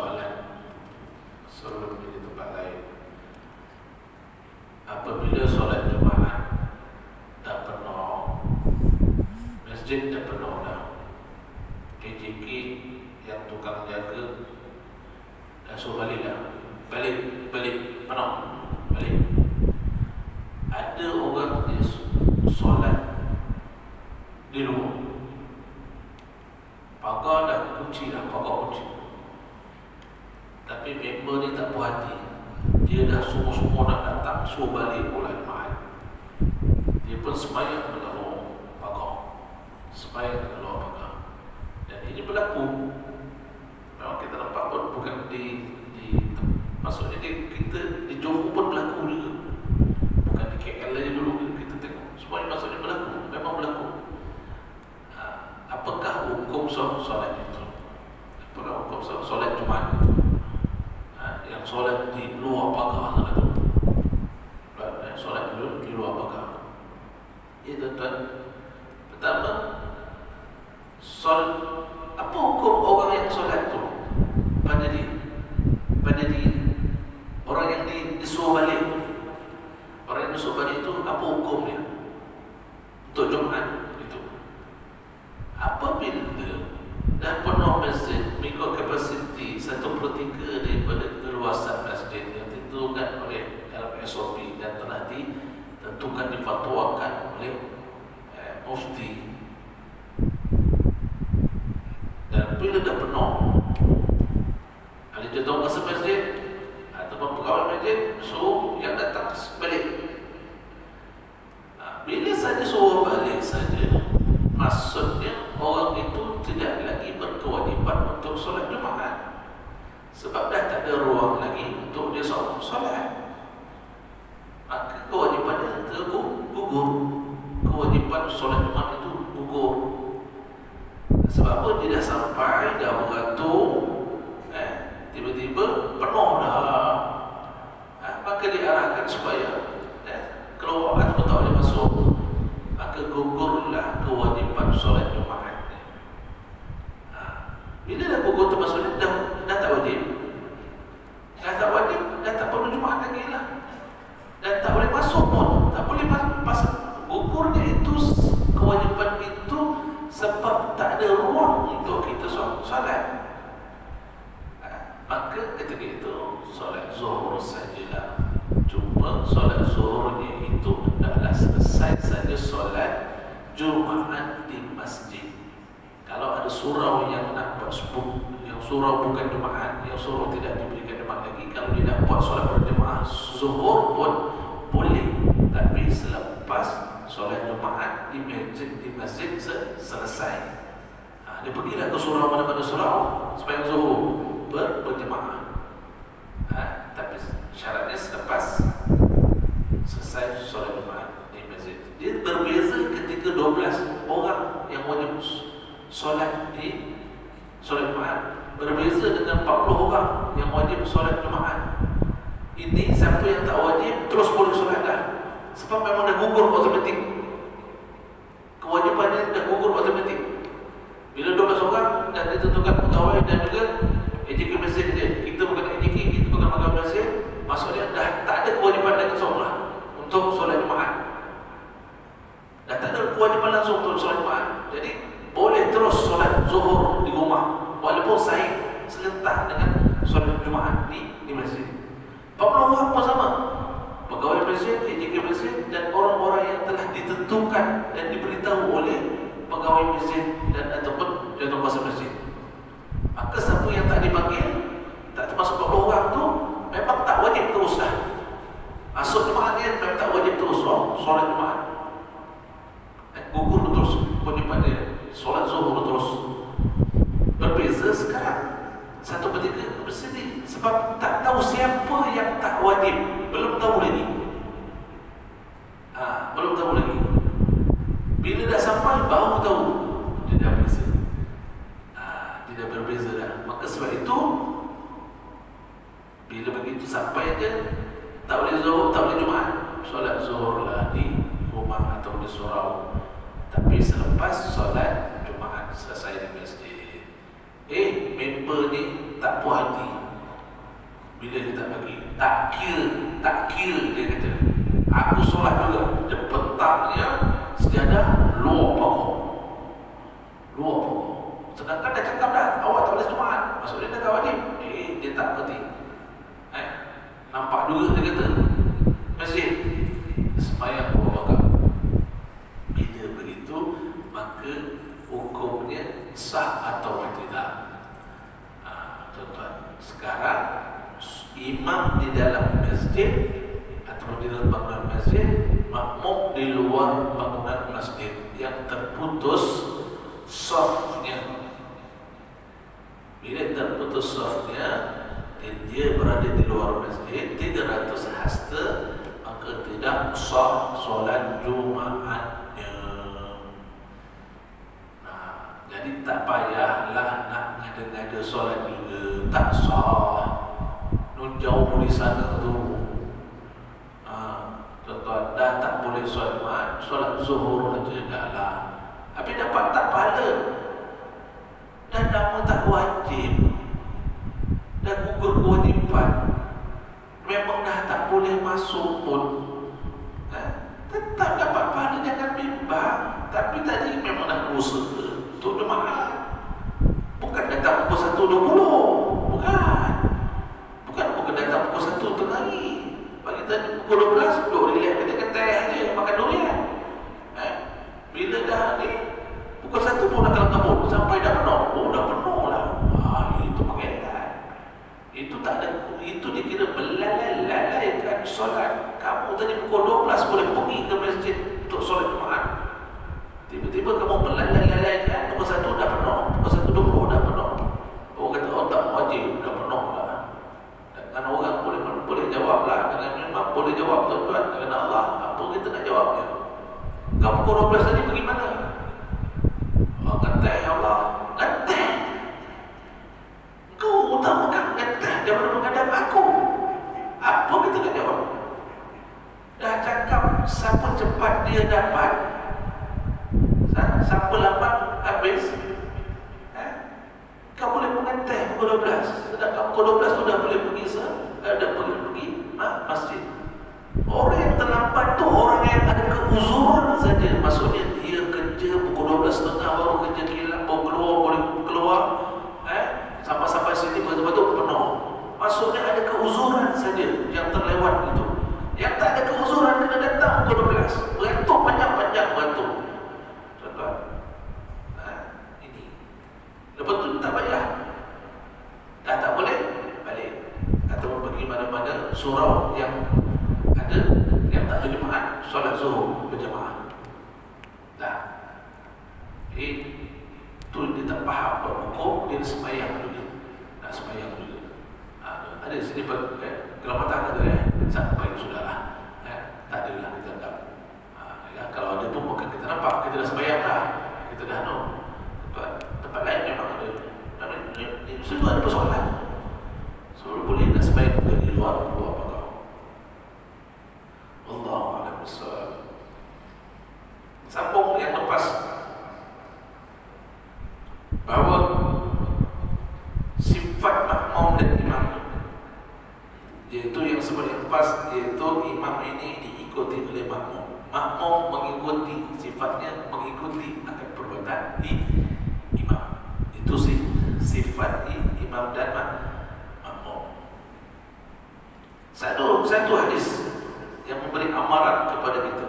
soalan sebelum di tempat lain. Apabila solat Jumaat dah penuh, masjid dah penuh dah, KJK yang tukang jaga dah suruh balik dah, balik penuh, balik. Ada orang dia solat di rumah, pagar dah kunci dah, pagar kunci, tapi member ni tak puas hati. Dia dah semua nak datang, suruh balik pula Jumaat. Dia pun sembahyang dekat luar pagar, sembahyang dekat luar pagar. Dan ini berlaku. Memang kita nampak pun bukan di maksudnya kita di Johor pun berlaku juga. Bukan di KL aja dulu kita tengok. Semuanya maksudnya berlaku, memang berlaku. Apakah hukum solat itu? Apakah hukum solat Jumaat itu? Yang solat di luar pagar itu, solat di luar pagar. Ya tuan-tuan, pertama, apa hukum orang yang solat itu pada diri orang yang disuruh balik? Orang yang disuruh balik itu apa hukumnya untuk Jumaat itu? Apabila dah penuh masjid mengikut kapasiti 1/3 daripada keluasan masjid yang ditentukan oleh dalam SOP dan telah ditentukan difatwakan oleh mufti, dan bila dah penuh, ada jadwal masa masjid ataupun pegawai masjid suruh yang datang balik. Bila saja suruh balik saja, maksudnya orang itu tidak lagi berkewajipan untuk solat Jumaat, sebab dah tak ada ruang lagi untuk dia solat. Maka kewajipannya gugur. Kewajipan solat Jumaat itu gugur. Sebab apa? Dia dah sampai, dah beratur, tiba-tiba penuh dah. Maka diarahkan supaya keluar atau tak boleh masuk. Maka gugurlah kewajipan solat Jumaat. Bila dah gugur tu maksudnya dah tak wajib. Dah tak wajib, dah tak perlu Jumaat lagi lah. Dan tak boleh masuk pun, tak boleh masuk. Gugurnya itu, kewajipan itu sebab tak ada ruang untuk kita solat. Maka ketika itu solat zuhur sajalah. Cuma solat zuhurnya itu hendaklah selesai saja solat Jumaat di masjid. Kalau ada surau yang nak buat yang surau bukan Jumaat, yang surau tidak diberikan Jumaat lagi, kalau dia nak buat solat berjemaah zuhur pun boleh, tapi selepas solat Jumaat di masjid selesai. Dia pergilah ke surau mana-mana surau supaya zuhur berjemaah. Tapi syaratnya selepas selesai solat Jumaat di masjid. Dia berbeza ketika 12 orang yang wajib solat di solat Jumaat, berbeza dengan 40 orang yang wajib solat Jumaat. Ini siapa yang tak wajib terus boleh solat dah, sebab memang dah gugur automatik. Kewajipannya dah gugur automatik. Bila 12 orang dan ditentukan pegawai dan juga AJK masjid dia, kita bukan AJK, kita bukan pegawai masjid, maksudnya dah tak ada kewajipan lagi seorang untuk solat Jumaat. Dah tak ada kewajipan langsung untuk solat Jumaat. Jadi boleh terus solat zuhur di rumah, walaupun sahih serentak dengan solat Jumaat di masjid. 40 orang pun sama, pegawai masjid, AJK masjid, dan orang-orang yang telah ditentukan dan diberitahu oleh pegawai masjid dan ataupun jawatan kuasa masjid. Maka siapa yang tak dipanggil, tak termasuk 40 orang tu, memang tak wajib terus dah. Masuk Jumaat dia memang tak wajib terus solat Jumaat. Gugur terus kewajipan dia, solat zuhur terus. Berbeza sekarang 1/3 bersedih, sebab tak tahu siapa yang tak wajib, belum tahu lagi. Belum tahu lagi. Bila dah sampai baru tahu dia dah berbeza. Dia dah berbeza dah. Maka sebab itu bila begitu sampai dia tak boleh zuhur, tak boleh Jumaat, solat zuhur lah di rumah atau di surau. Tapi selepas solat Jumaat selesai di masjid, member ni tak tak puas hati bila dia tak bagi. Tak kira dia kata. Aku solat juga, dia petangnya sejadah luar pokok. Sedangkan dia cakap dah, awak tak boleh Jumaat. Maksudnya dia tak wajib. Dia tak berhenti. Nampak juga dia kata masjid sembahyang 2 rakaat. Bila begitu, maka hukumnya sah atau tidak. Tuan-tuan, sekarang imam di dalam masjid atau di dalam bangunan masjid, makmum di luar bangunan masjid yang terputus safnya. Bila terputus safnya dan dia berada di luar masjid 300 hasta, maka tidak sah solat Jumaatnya. Jadi tak payahlah nak ngada-ngada solat juga, tak sah. Nun jauh di sana tu. Tuan-tuan, dah tak boleh solat Jumaat, solat zuhur aja dah lah. Tapi dapat tak pahala. Dan nama tak wajib. Dan gugur kewajiban. Memang dah tak boleh masuk pun. Tetap dapat pahala, jangan bimbang. Tapi tadi memang dah berusaha untuk Jumaat. Bukan datang pukul 1.20. Bukan datang pukul 1 tengah hari. Pagi tadi pukul 12 duduk relax kata-kata aja makan durian. Bila dah ni pukul 1 pun dah kalang-kabut sampai dah penuh. Dah penuh lah. Itu mengelak. Itu tak ada, itu dikira melalaikan solat. Kamu tadi pukul 12 boleh pergi ke masjid untuk solat Jumaat. Tiba-tiba kamu melalaikan pukul 1 dah penuh, pukul 1.20 dah penuh. Orang kata, oh tak wajib, dah penuh lah. Dan orang boleh jawab lah. Dengan memang boleh jawab, tuan-tuan. Dengan Allah, apa kita nak jawabnya? Kau pukul 12 tadi pergi mana? Ngeteh ya Allah. Ngeteh? Kau utamakan ngeteh daripada menghadap aku. Apa kita nak jawab? Dah cakap siapa cepat dia dapat, siapa lambat habis. Kau boleh mengeteh pukul 12, sedangkan pukul 12 tu dah boleh pergi masjid. Orang yang terlambat tu orang yang ada keuzuran saja. Maksudnya dia kerja pukul 12.30 baru kerja kilat, boleh keluar sampai sini betul-betul penuh. Maksudnya ada keuzuran saja yang terlewat itu. Yang tak ada keuzuran kena datang pukul 12. Beratur panjang-panjang beratur. Tuan-tuan, ini lepas tu tak payah. Dah tak boleh balik atau pergi mana-mana surau yang ada, yang tak ada Jumaat, solat zuhur berjamaah. Dah. Itu dia tak faham apa hukum, dia sembahyang dulu. Nak sembahyang dulu. Ada sini kelamatan ada sampai sudahlah. Tak ada lah kita anggap. Kalau ada pun bukan kita nampak, kita dah sembahyang dah. Kita dah tempat lain memang ada. Situ ada persoalan. So boleh nak sembahyang di luar apa kau. Allahu a'lam bissawab. Sambung yang lepas bahawa sifat makmum dan imam, iaitu yang sebut yang lepas, iaitu imam ini diikuti oleh makmum. Makmum mengikuti, sifatnya mengikuti akan perbuatan imam. Itu sifat imam dan makmum. Satu hadis yang memberi amaran kepada kita,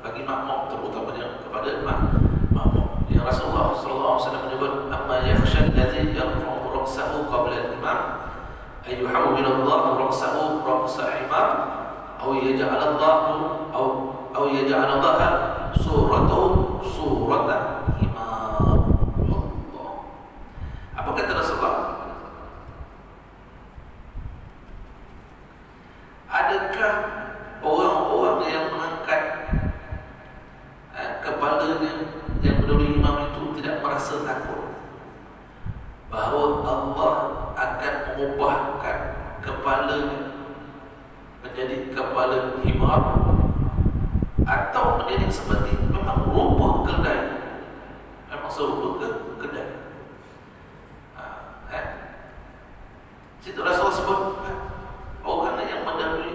bagi makmum, terutamanya kepada makmum. Yang Rasulullah SAW menyebut, amma yakhsha alladhi yarfa'u ra'sahu qabla al-imam ay yuhawwil Allah ra'sahu ra'sa imam aw yaj'al Allah suratahu surata imam. Allah. Apa kata Rasulullah? Adakah orang-orang yang mengangkat kepalanya yang berdiri imam itu tidak merasa takut bahawa Allah akan mengubahkan kepalanya menjadi kepala himar, atau menjadi seperti memang rupa kedai, memang serupa ke kedai. Situ Rasulullah sebut orang yang mendahului,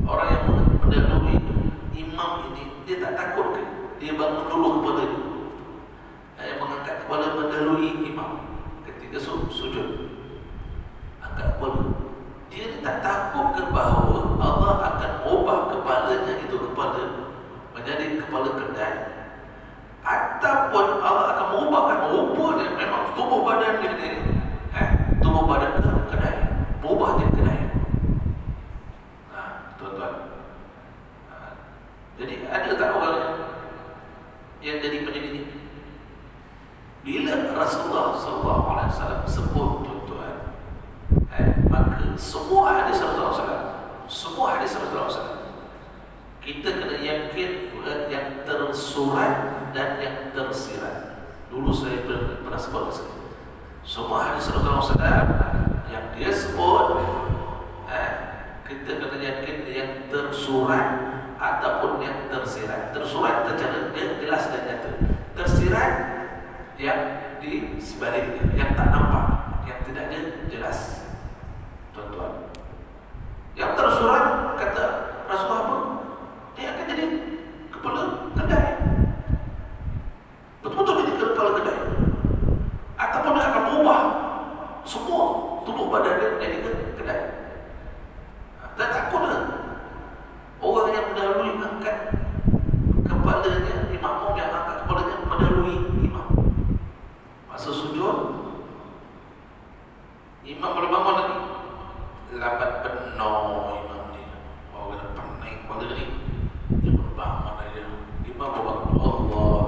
orang yang mendahului imam ini, dia tak takut ke? Dia bangun dulu kepala dia, yang mengangkat kepala mendahului imam ketika sujud, angkat kepala. Dia tak takut ke bahawa Allah akan ubah kepalanya itu kepala menjadi kepala kedai, ataupun Allah akan mengubahkan rupanya, memang tubuh badan dia ni, tubuh badan kedai, berubah jadi kedai. Tuan-tuan, jadi ada tak orang yang jadi macam ini? Bila Rasulullah SAW sebut, tuan-tuan, maka semua hadis Rasulullah SAW kita kena yakin yang tersurat dan yang tersirat. Dulu saya pernah sebut ke sini, semua hadis Rasulullah SAW yang dia sebut, kita kena yakin yang tersurat ataupun yang tersirat. Tersurat secara jelas dan nyata, tersirat yang di sebaliknya, yang tak nampak, yang tidak ada jelas. Tuan-tuan, yang tersurat kata Rasulullah apa? Dia akan jadi kepala kedai, betul-betul jadi kepala kedai, ataupun dia akan berubah semua tubuh badan dia menjadi kedai. Tak takutlah orang yang mendahului angkat kepalanya, imam yang angkat kepalanya mendahului imam masa sujud. Imam boleh bangun lagi, lambat penuh imam ni, orang kena pening kepala ni, dia boleh bangun aja. Imam bangun, Allah,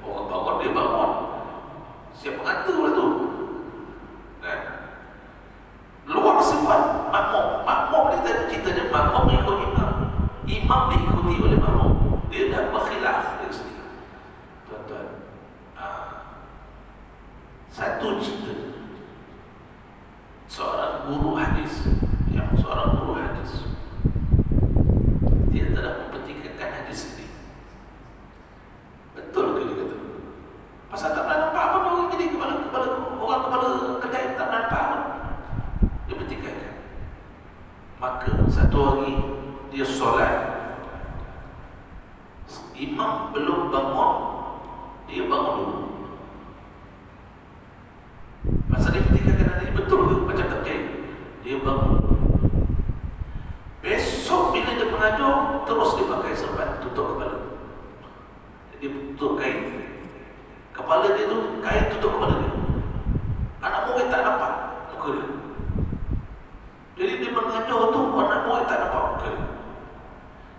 orang bangun dia bangun, siapa kata pula tu? Luar sifat makmum ni tadi ceritanya, makmum ikut imam, imam diikuti oleh makmum, dia dah berkhilaf dari sini. Tuan-tuan, satu cerita seorang guru hadis, dia telah mempertikaikan hadis ini. Betul ke dia kata? Pasal tak pernah nampak apa orang jadi kepala kedai, tak pernah nampak apa. Dia pertikaikan. Maka satu hari dia solat, imam belum bangun, dia bangun dulu. Pasal dia pertikaikan nanti betul ke? Macam tak percaya. Dia bangun. Besok bila dia mengajar, terus dia pakai serban tutup kepala. Dia tutup kain. Kepala dia tu, kain tutup kepala dia. Anak murid tak nampak muka dia. Jadi dia mengajar tu, anak murid tak nampak muka dia.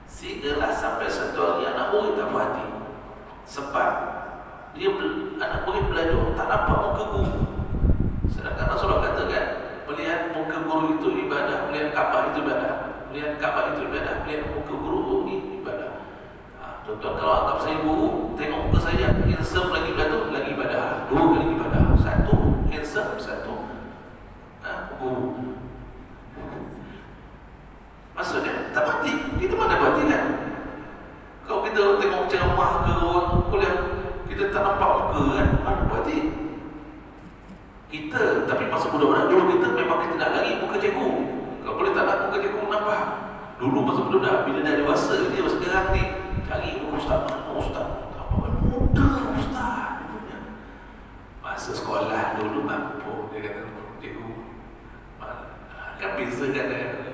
Sehinggalah sampai satu hari anak murid tak puas hati. Sebab dia anak murid belajar tak nampak muka guru. Sedangkan Rasulullah katakan, melihat muka guru itu ibadah, melihat Kaabah itu ibadah, melihat Kaabah itu ibadah, melihat muka guru ini ibadah. Tuan-tuan, kalau anggap saya guru, tengok muka saya, handsome lagi belajar, lagi ibadah. Dua kali ibadah, satu handsome, satu guru. Maksudnya tak mati. Kita mana mati kan? Kalau kita tengok ceramah ke orang kuliah, kita tak nampak muka kan, mana mati kita. Tapi masa budak-budak dulu kita memang kita nak lari muka cikgu. Kalau boleh tak nak muka cikgu nampak. Dulu masa budak-budak, bila dah dewasa dia sekarang ni cari muka ustaz. Mana ustaz? Tak apa, muda ustaz dia punya. Masa sekolah dulu mampu dia kata cikgu. Kan beza kan dia kata.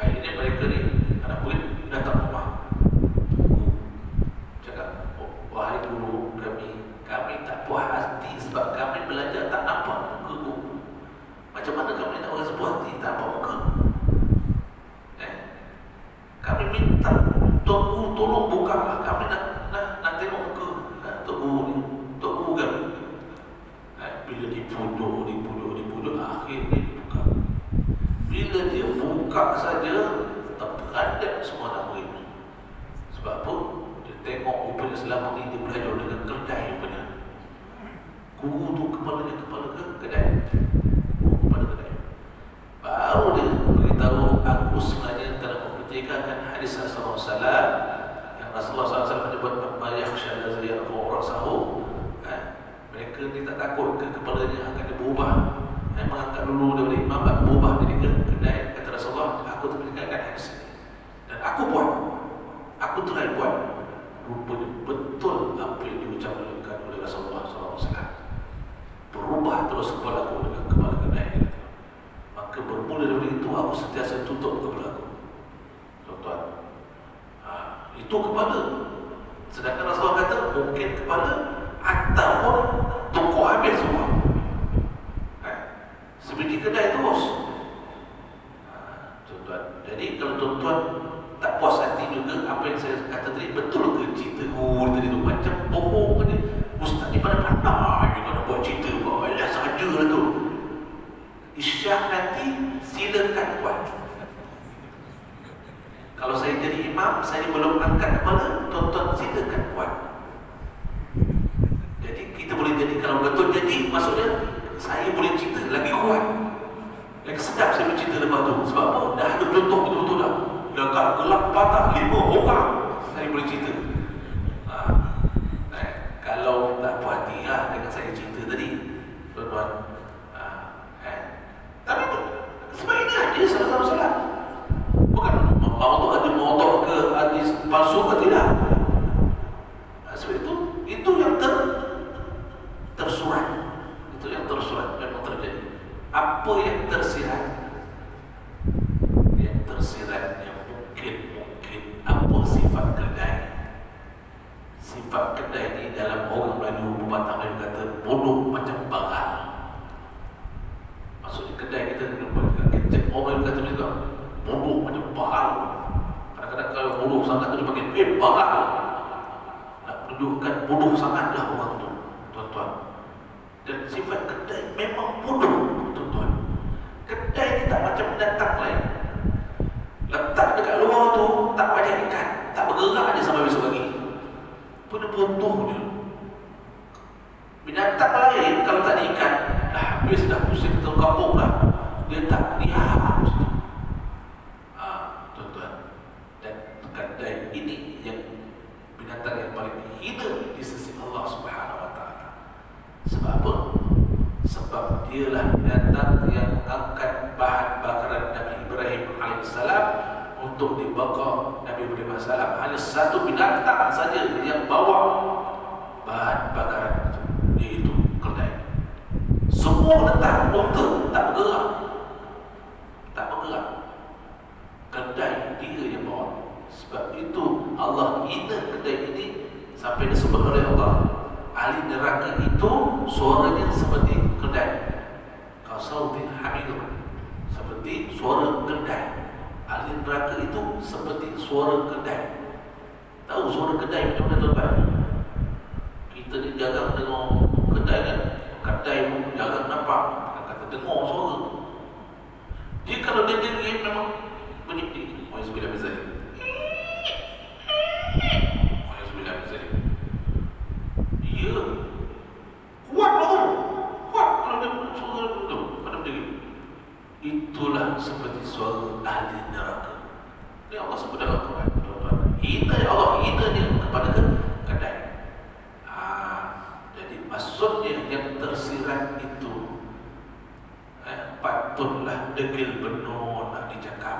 Akhirnya mereka ni, anak murid datang rumah, cakap, wahai guru kami tak puas hati sebab kami belajar tak nampak muka guru. Macam mana kami nak rasa puas hati tak nampak muka? Kami minta Tuan Guru tolong bukalah, kami nak tengok muka Tuan Guru ni, Tuan Guru kami. Bila dipujuk, akhirnya dibuka. Bila dia buka saja, terperanjat semua anak murid ni. Sebab apa? Dia tengok rupanya selama ni dia belajar dengan kedai rupanya. Guru tu kepalanya kepala kedai. Kepala kedai. Baru dia beritahu, aku sebenarnya telah mempertikaikan hadis Rasulullah SAW yang Rasulullah SAW menyebut, "Ma yakhsha allazi yarfa'u ra'sahu." Mereka ni sekali tak takut ke kepalanya akan berubah. Mengangkat dulu daripada imam, aku berubah jadi kedai. Kata Rasulullah, aku terpikirkan hadis ini dan aku buat, aku try buat. Rupanya betul apa yang diucapkan oleh Rasulullah SAW. Berubah terus kepala aku dengan kepala kedai. Maka bermula dari itu aku sentiasa tutup kepala aku. Tuan-tuan, itu kepala. Sedangkan Rasulullah kata mungkin kepala ataupun toko habis semua. Sebiji kedai terus. Tuan-tuan, jadi kalau tuan-tuan tak puas hati juga apa yang saya kata tadi, betul ke cerita tadi tu macam bohong ni, ustaz ni pandai juga nak buat cerita, buat alah saja lah tu. Isyak nanti silakan buat. Kalau saya jadi imam, saya belum angkat kepala, tuan-tuan silakan buat. Jadi kita boleh jadi, kalau betul jadi, maksudnya saya boleh cerita lagi kuat, lagi sedap saya bercerita lepas tu. Sebab apa? Dah ada contoh betul-betul dah. Dekat gelap patah 5 orang saya boleh cerita. Kalau tak puas hati dengan saya cerita tadi, tuan-tuan, tapi sebab ini hadis salah salah. Bukan mau ke hadis palsu ke tidak. Sebab itu yang tersurat. Itu yang tersurat memang terjadi. Apa yang tersirat? Yang tersirat yang mungkin apa sifat kedai. Sifat kedai ni dalam orang Melayu, pepatah Melayu kata bodoh macam bagal. Maksudnya kedai kita orang Melayu kata juga bodoh macam bagal. Kadang-kadang kalau bodoh sangat tu dipanggil bagal. Nak menunjukkan bodoh sangat dah orang tu, tuan-tuan. Dan sifat kedai memang bodoh, tuan-tuan. Kedai ni tak macam binatang lain. Letak dekat luar tu tak banyak ikan, tak bergerak dia sampai besok pagi. Bodoh dia. Binatang lain kalau tak ada ikan, dah habis dah, pusing ke kampung dah. Dia tak lihat. Tuan-tuan. Dan kedai ini yang binatang yang paling hina di sisi Allah Subhanahu Wa Taala. Sebab apa? Sebab dialah binatang yang mengangkat bahan bakaran Nabi Ibrahim AS untuk dibakar Nabi Ibrahim AS. Hanya satu binatang saja yang bawa bahan bakaran itu, iaitu kedai. Semua letak unta, tak bergerak. Tak bergerak. Kedai dia yang bawa. Sebab itu Allah hina kedai ini sampai disebut oleh Allah, ahli neraka itu suaranya seperti kedai. Kasautin hamidun, seperti suara kedai. Ahli neraka itu seperti suara kedai. Tahu suara kedai macam mana, tuan-tuan? Kita ni jarang dengar kedai kan. Kedai pun jarang nampak. Kata dengar suara. Dia kalau dia diri memang bunyi ni. Wa'izbillah bizalim. Wa'izbillah bizalim. Dia kuat lah. Kuat kalau dia suara tu pada diri. Itulah seperti suara ahli neraka. Ini Allah sebut dalam Quran, tuan-tuan. Hina Allah, hina dia kepada kedai. Jadi maksudnya yang tersirat itu patutlah degil benar nak dicakap.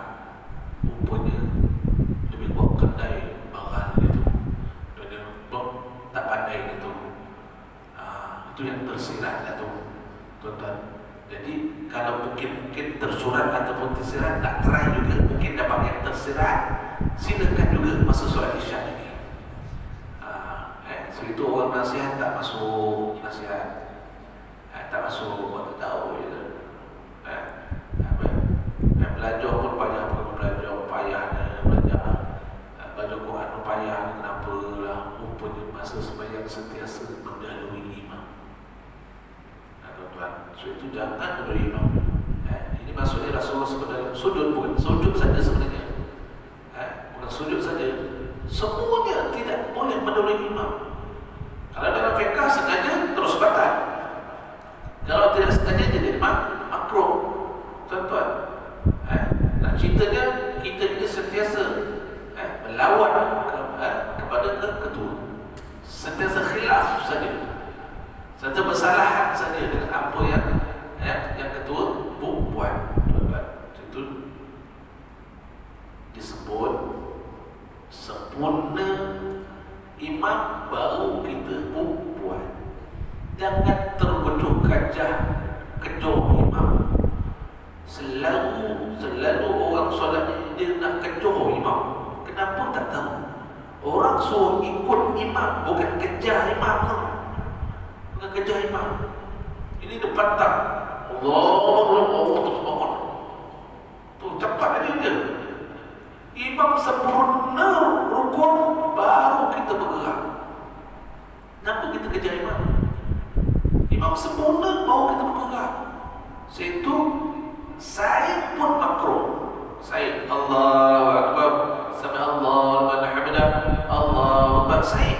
Rupanya lebih kuat kedai bagal itu. Dan dia tak pandai itu. Itu yang tersirat itu, tuan-tuan. Jadi kalau mungkin tersurat ataupun tersirat, tak try juga, mungkin dapat yang tersirat, silakan juga masa solat isyak ini. So itu orang nasihat tak masuk nasihat, tak masuk buat tahu je. Belajar pun payah, belajar payahnya, belajar Quran pun payah. Kenapa lah? Rupanya masa sembahyang sentiasa mendahului imam. Tuan-tuan, so itu jangan mendahului imam. Ini maksudnya Rasulullah sebut dalam sujud, bukan sujud saja sebenarnya. Bukan sujud saja, semuanya tidak boleh mendahului imam. Kalau dalam fiqh sengaja terus batal. Kalau tidak sengaja jadi makruh. Tuan-tuan, nah ceritanya kita ini sentiasa melawan kepada ketua, sentiasa khilaf saja, sentiasa bersalah melihat saja dengan apa yang ketua buat. Itu disebut sempurna imam baru kita buat. Jangan terkecoh imam. Selalu orang solat dia nak kecoh imam. Kenapa tak tahu? Orang suruh ikut imam, bukan kejar imam tu. Bukan kejar imam. Ini depan tak. Allah terus bangun. Tu cepat dia. Imam sempurna rukun baru kita bergerak. Kenapa kita kejar imam? Imam sempurna baru kita bergerak. Situ saya pun makruh. Saya Allahu Akbar, sami Allahu liman hamidah, Allahu Akbar. Saya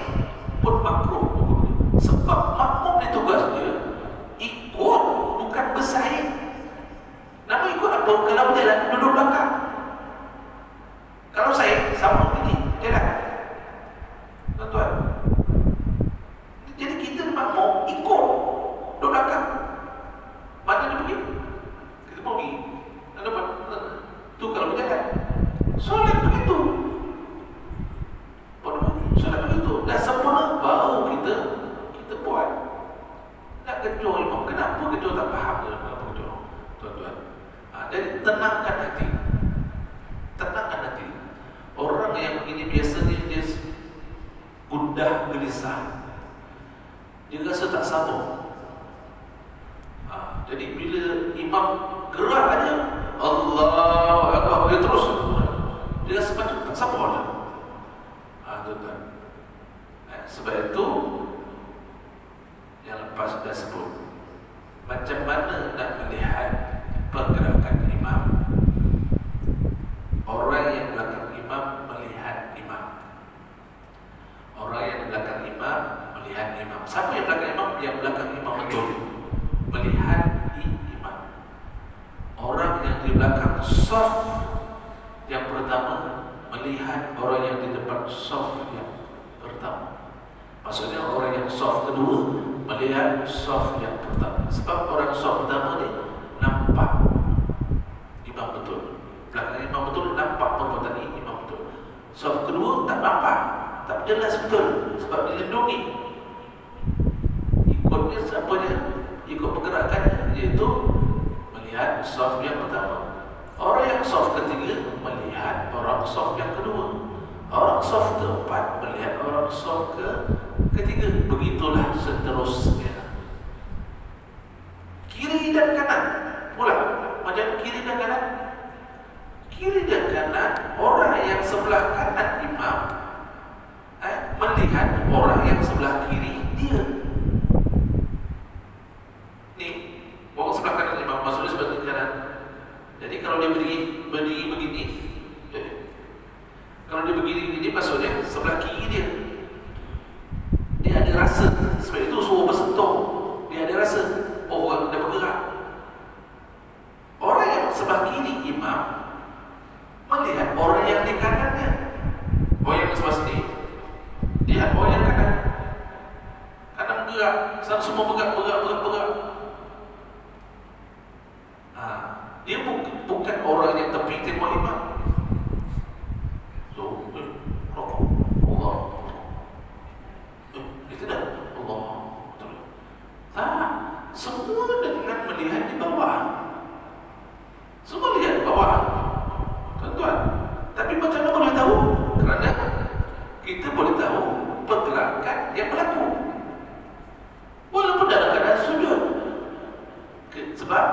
pun makruh. Sebab makmum ni tugas dia ikut, bukan bersaing. Nama ikut apa? Kalau berjalan duduk belakang. Kalau saya sama begini, jalan. Tuan-tuan. Jadi kita makmum ikut, duduk belakang. Mana dia pergi? Kita pergi. Ada apa? Tu kalau berjalan. Solat begitu. Solat begitu. Dah sempurna baru kita buat. Nak kecoh imam. Kenapa kecoh tak faham je? Kenapa kecoh? Tuan-tuan. Jadi tenangkan hati. Tenangkan hati. Orang yang begini biasanya dia gundah gelisah. Dia rasa tak sabar. Jadi bila imam gerak aja, Allahu Akbar, dia terus. Dia rasa macam tak sabar je. Tuan-tuan. Sebab itu yang lepas dah sebut, macam mana nak melihat pergerakan imam. Orang yang belakang imam melihat imam. Orang yang belakang imam melihat imam. Siapa yang belakang imam? Yang belakang imam betul melihat imam. Orang yang di belakang saf yang pertama melihat orang yang di depan saf yang pertama. Maksudnya orang yang saf kedua melihat saf yang pertama. Sebab orang saf pertama ni nampak imam betul. Belakang imam betul nampak perbuatan imam betul. Saf kedua tak nampak, tak jelas betul sebab dilindungi. Ikutnya siapa dia? Ikut pergerakannya, iaitu melihat saf yang pertama. Orang yang saf ketiga melihat orang saf yang kedua. Orang saf keempat melihat orang saf ketiga. Begitulah seterusnya. Kiri dan kanan pula. Macam kiri dan kanan. Kiri dan kanan, orang yang sebelah kanan imam melihat orang yang sebelah kiri dia. Ni orang sebelah kanan imam, maksudnya sebelah kanan. Jadi kalau dia berdiri begini, kalau dia begini maksudnya sebelah kiri dia. Dia ada rasa. Sebab itu suruh bersentuh. Dia ada rasa. Oh, orang dah bergerak. Orang yang sebelah kiri imam melihat orang yang di kanannya. Orang yang sebelah sini lihat orang yang kanan. Kanan bergerak. Semua bergerak. Dia bukan orang yang tepi tembak imam. So, rokok. Allah. Itu dah. Allah. Tak. Semua dengan melihat di bawah. Semua lihat di bawah. Tuan-tuan. Tapi macam mana boleh tahu? Kerana kita boleh tahu pergerakan yang berlaku. Walaupun dalam keadaan sujud. Sebab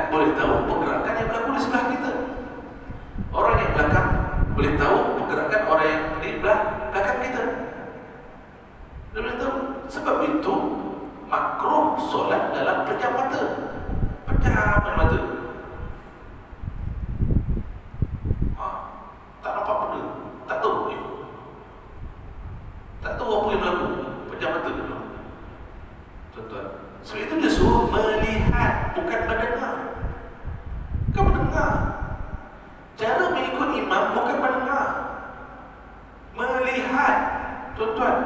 boleh tahu pergerakan yang berlaku di sebelah kita. Orang yang belakang boleh tahu pergerakan orang yang di belakang kita. Dia boleh tahu. Sebab itu makruh solat dalam pejam mata. Pejam mata. Tak nampak benda. Tak tahu. Tak tahu apa yang berlaku. Pejam mata dulu. Tuan-tuan. Sebab itu dia suruh melihat, bukan mendengar. Bukan mendengar. Cara mengikut imam bukan mendengar. Melihat. Tuan-tuan.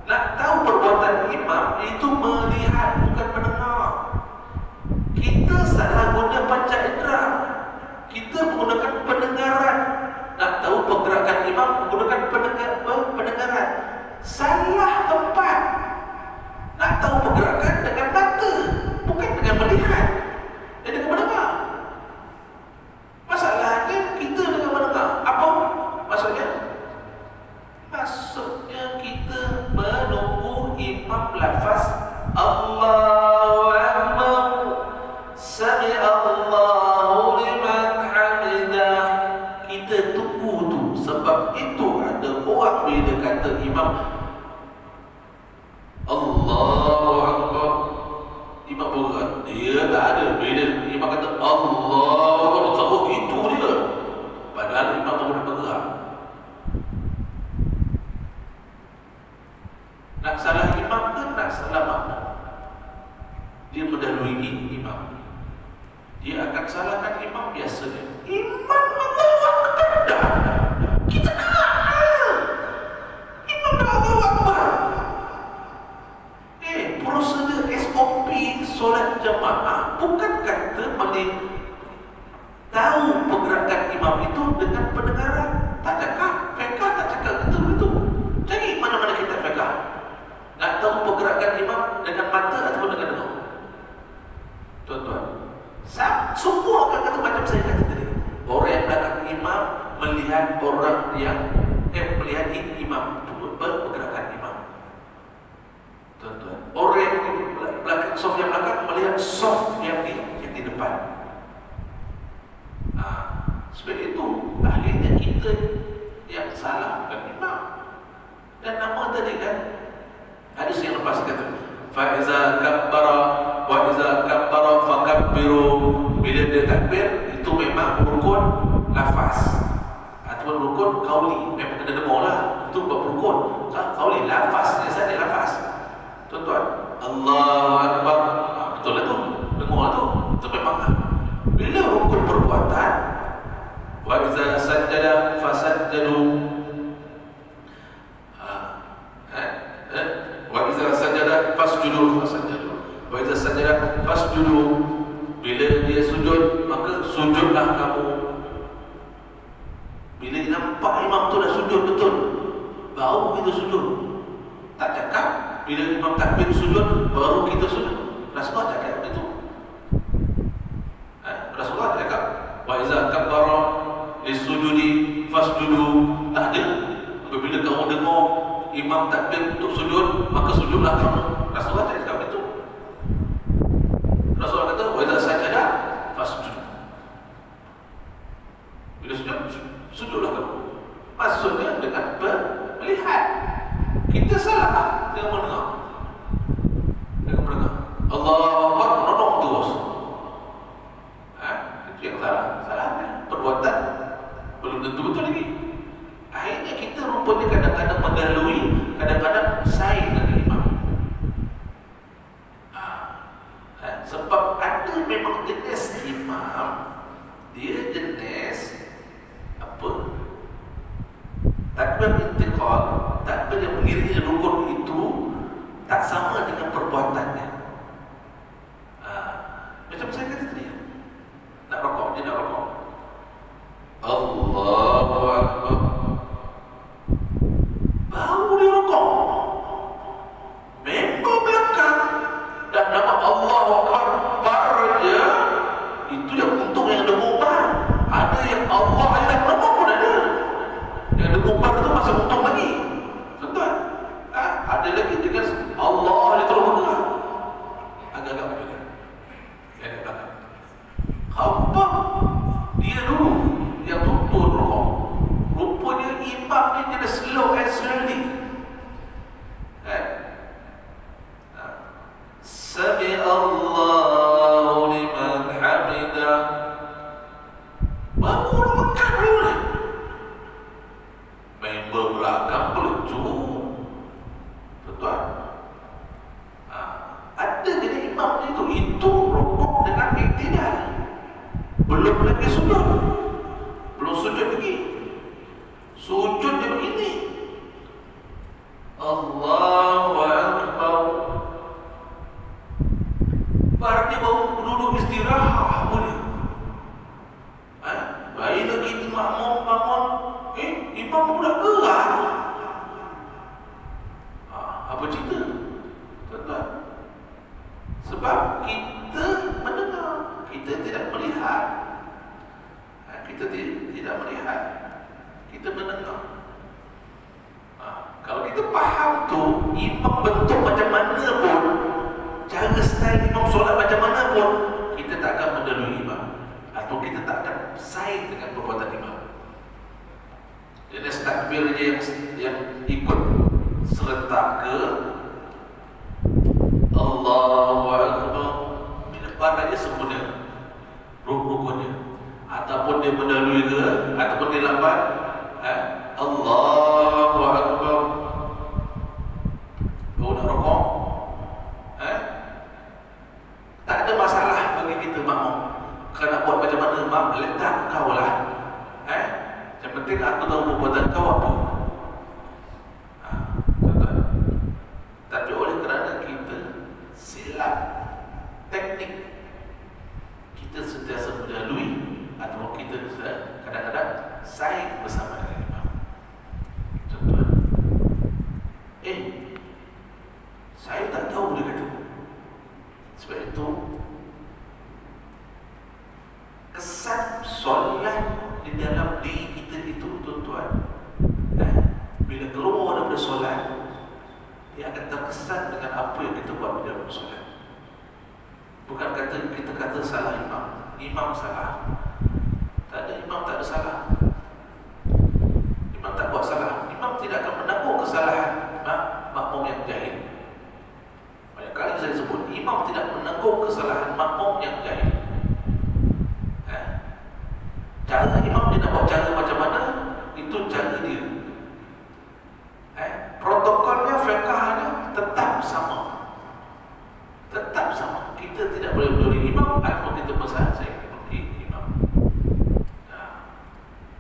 Nak tahu perbuatan imam itu melihat, bukan mendengar. Kita salah guna panca indera. Kita menggunakan pendengaran. Nak tahu pergerakan imam menggunakan pendengaran. Salah tempat. Nak tahu pergerakan dengan mata, bukan dengan melihat dan dengan mendengar. Masalahnya kita dengan mendengar. Apa maksudnya? Maksudnya kita menunggu imam lafaz Allahu Akbar, Sami Allahu liman hamidah. Kita tunggu tu. Sebab itu ada orang bila kata imam Allahu Akbar, imam bergerak. Dia tak ada. Bila imam kata Allahu Akbar, tahu itu dia. Padahal imam baru bergerak. Nak salah imam ke nak salah makmum? Dia mendahului imam. Dia akan salahkan imam biasanya. Imam Allahu Akbar dah. Kita gerak. Imam dah Allahu Akbar. Prosedur SOP solat jamaah bukan kata tahu pergerakan imam itu dengan pendengaran. Tak cakap. Fiqah tak cakap gitu. Cari mana-mana kitab fiqah. Nak tahu pergerakan imam dengan mata ataupun dengan dengar. Tuan-tuan, semua akan kata macam saya kata tadi. Orang yang belakang imam melihat orang yang melihat imam, pergerakan imam. Tuan-tuan, orang yang belakang soft yang belakang melihat soft yang di depan. Sebab itu akhirnya kita yang salah bukan imam. Dan nama tadi kan hadis yang lepas kata fa iza kabbara wa iza kabbara fakabbiru. Bila dia takbir itu memang rukun lafaz ataupun rukun qauli. Memang kena dengar lah. Itu berrukun qauli, lafaznya saja lafaz. Tuan-tuan, Allahu Akbar, betul lah tu, dengar lah tu. Itu memang lah. Bila rukun perbuatan, wa iza sajjada fasajjadu, wa iza sajjada fasjudu, wa iza sajjada fasjudu. Bila dia sujud, maka sujudlah kamu. Bila dia nampak imam tu dah sujud betul, baru kita sujud. Tak cakap bila imam takbir sujud baru kita sujud. Rasulullah cakap begitu. Rasulullah cakap wa iza kabbara lisujudi fasjudu. Tak ada. Apabila kamu dengar imam takbir untuk sujud, maka sujudlah kamu. Rasulullah cakap begitu. Rasulullah kata wa iza sajada fasjud. Bila sujud, sujudlah kamu. Maksudnya dengan melihat. Kita salah dengan mendengar. Allahu Akbar menodong terus. Itu yang salah. Salahnya perbuatan belum tentu betul lagi. Akhirnya kita rupanya kadang-kadang mendahului, kadang-kadang saing dengan imam. Sebab ada memang jenis imam, dia jenis apa? Takbir intiqal, takbir yang mengiringi rukun itu tak sama dengan perbuatannya. Macam saya kata tadi, nak rokok, dia nak rokok. Allahu Akbar, baru dia rokok. Member belakang dah nama Allahu Akbar je. Itu yang untung yang ada mubah. Ada yang Allah yang dah rokok pun ada. Yang ada mubah itu masih untung lagi. Tuan-tuan, ada lagi dengan Allah dia terus bergerak. Agak-agak berbeza. Yang di belakang khabar dia dulu yang tuntun rokok. Rupanya imam ni dia slow and slowly. Sami Allahu liman hamidah. Baru mengangkat dulu ni. Member belakang pelecu. Tuan-tuan, ada jadi imam itu rokok dengan iktidal. Belum lagi sujud. Belum sujud lagi. Sujud dia begini. Allah Baru dia baru duduk istirahat boleh. Baik lagi kita makmum bangun, imam pun dah gerak. Apa cerita? Tuan-tuan, sebab kita mendengar, kita tidak melihat. Kita tidak melihat, kita mendengar. Kalau kita faham tu, imam bentuk macam mana pun, cara style imam solat macam mana pun, kita tak akan mendahului imam, atau kita tak akan saing dengan perbuatan imam. Jadi takbir dia yang ikut serentak ke Allahu Akbar, depan aja sempurna rukunnya, ataupun dia mendahului ke, ataupun dia lambat, Allahu Akbar baru nak rukuk, tak ada masalah bagi kita makmum. Kau nak buat macam mana mak, letak kau lah. Yang penting aku tahu perbuatan kau apa. Tapi oleh kerana kita silap teknik, kita sentiasa mendahului, atau kita kadang-kadang saing bersama dengan imam. Tuan-tuan, saya tak tahu dia kata. Sebab itu kesan solat di dalam diri kita itu, tuan-tuan, bila keluar daripada solat, dia akan terkesan dengan apa yang kita buat di dalam solat. Bukan kata kita kata salah imam salah. Tak ada, imam tak ada salah. Imam tak buat salah. Imam tidak akan menanggung kesalahan makmum yang jahil. Banyak kali saya sebut, imam tidak menanggung kesalahan makmum yang jahil. Cara imam dia nak buat cara macam mana, itu cara dia. Protokolnya, fiqahnya tetap sama. Tetap sama. Kita tidak boleh mendahului imam, atau kita bersah saya imam.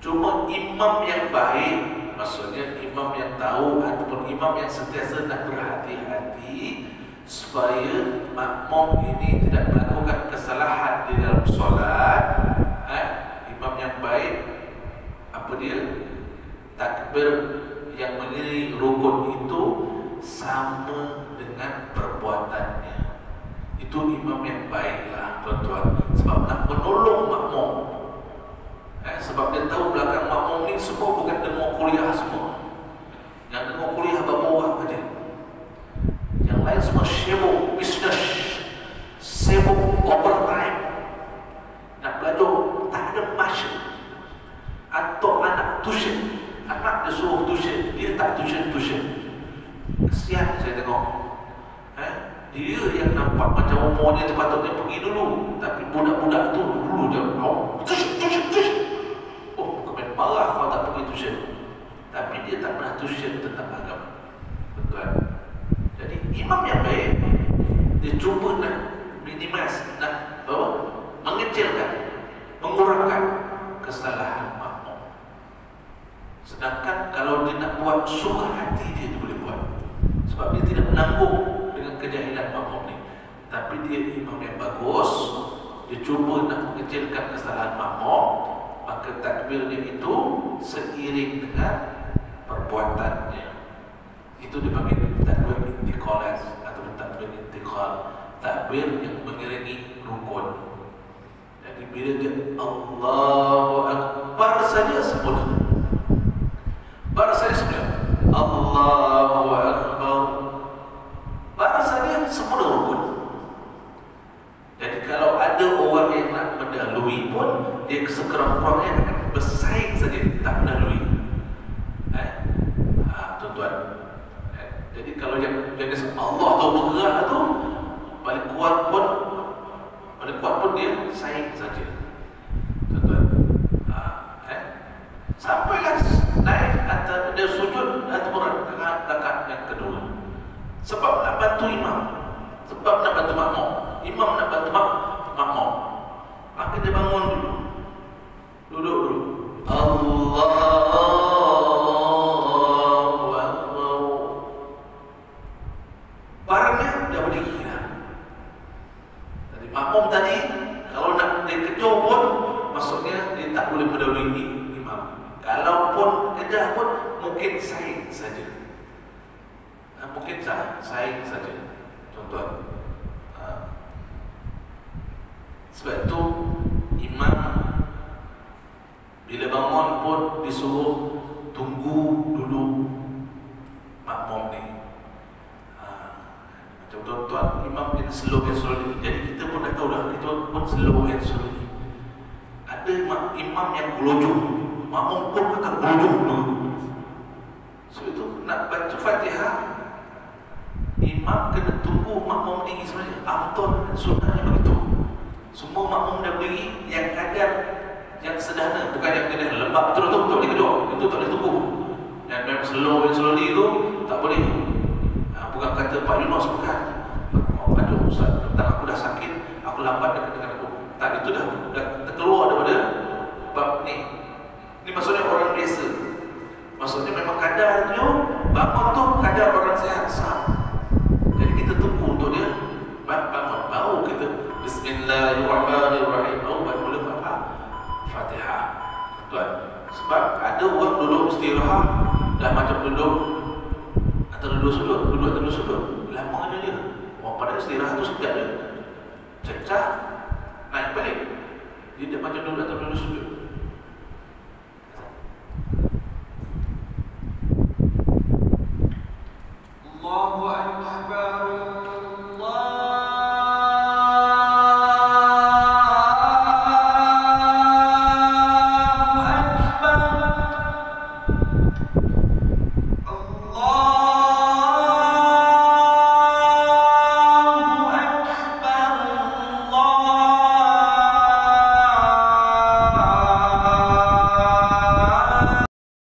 Cuma imam yang baik, maksudnya imam yang tahu, ataupun imam yang sentiasa nak berhati-hati supaya makmum ini tidak melakukan kesalahan di dalam solat. Imam yang baik, apa dia? Takbir yang mengiringi rukun itu sama dengan perbuatannya. Itu imam yang baiklah, tuan-tuan. Sebab nak menolong makmum. Sebab dia tahu belakang makmum ni semua bukan dengar kuliah semua. Yang dengar kuliah berapa orang saja. Yang lain semua sibuk bisnes, sibuk overtime, nak belajar, tak ada masa. Atau anak tuition, anak dia suruh tuition, dia tak tuition. Kesian saya tengok. Dia yang nampak macam umur dia sepatutnya pergi dulu, tapi budak-budak tu dulu je tuition. Bukan main marah kalau tak pergi tuition, tapi dia tak pernah tuition tentang agama. Betul. Jadi imam yang baik, dia cuba nak minimize, nak mengecilkan, mengurangkan kesalahan makmum. Sedangkan kalau dia nak buat suka hati, dia boleh buat, sebab dia tidak menanggung dengan kejahilan makmum ni. Tapi dia imam yang bagus, dia cuba nak mengecilkan kesalahan makmum, maka takbirnya itu seiring dengan perbuatannya. Itu dipanggil takbir intiqalas atau takbir intiqal, takbir yang mengiringi rukun. Jadi bila dia Allahu Akbar saja sempurna, Allahu Akbar, baru saja sempurna rukun. Jadi kalau ada orang yang nak mendahului pun, dia sekurang-kurangnya akan bersaing saja, tak mendahului. Tuan-tuan, jadi kalau yang jenis Allah tahu bergerak tu, paling kuat pun dia saing saja. Tuan-tuan, sampailah naik atau dia sujud atau rakaat yang kedua. Sebab nak bantu imam, sebab nak bantu makmum. Imam nak bantu makmum, maka dia bangun dulu, duduk dulu. Allahu Akbar. Barangnya dah berdiri dah. makmum tadi kalau nak dia kejar pun maksudnya dia tak boleh mendahului imam. Kalaupun kejar pun mungkin saing saja. Mungkin saing saja. Tuan-tuan. Sebab itu imam bila bangun pun disuruh tunggu dulu makmum ni. Macam tuan-tuan, imam kena slow and slowly. Jadi kita pun dah tahu dah, kita pun slow and slowly. Ada imam yang gelojong, makmum pun akan gelojong dulu. So itu nak baca Fatihah, imam kena tunggu makmum tinggi sebenarnya. Afdal sunnahnya begitu. Semua makmum dah berdiri, yang kadar yang sederhana, bukan yang kena lembab terus tu tak boleh kedua. Itu tak boleh tunggu. Yang memang slow and slowly tu tak boleh. Bukan kata Pak Yunus, bukan. Aduh Ustaz, tentang aku dah sakit, aku lambat dengan aku. Tak, itu dah terkeluar daripada bab ni. Ni maksudnya orang biasa. Maksudnya memang kadar tu bangun tu kadar orang sihat sah. Jadi kita tunggu untuk dia bangun. Baru kita Bismillahirrahmanirrahim. Baru mula Fatihah. Tuan, sebab ada orang duduk istirahat dah macam duduk antara dua sudut, duduk antara dua sudut. Lama dia. Orang pada istirahat tu sekejap je.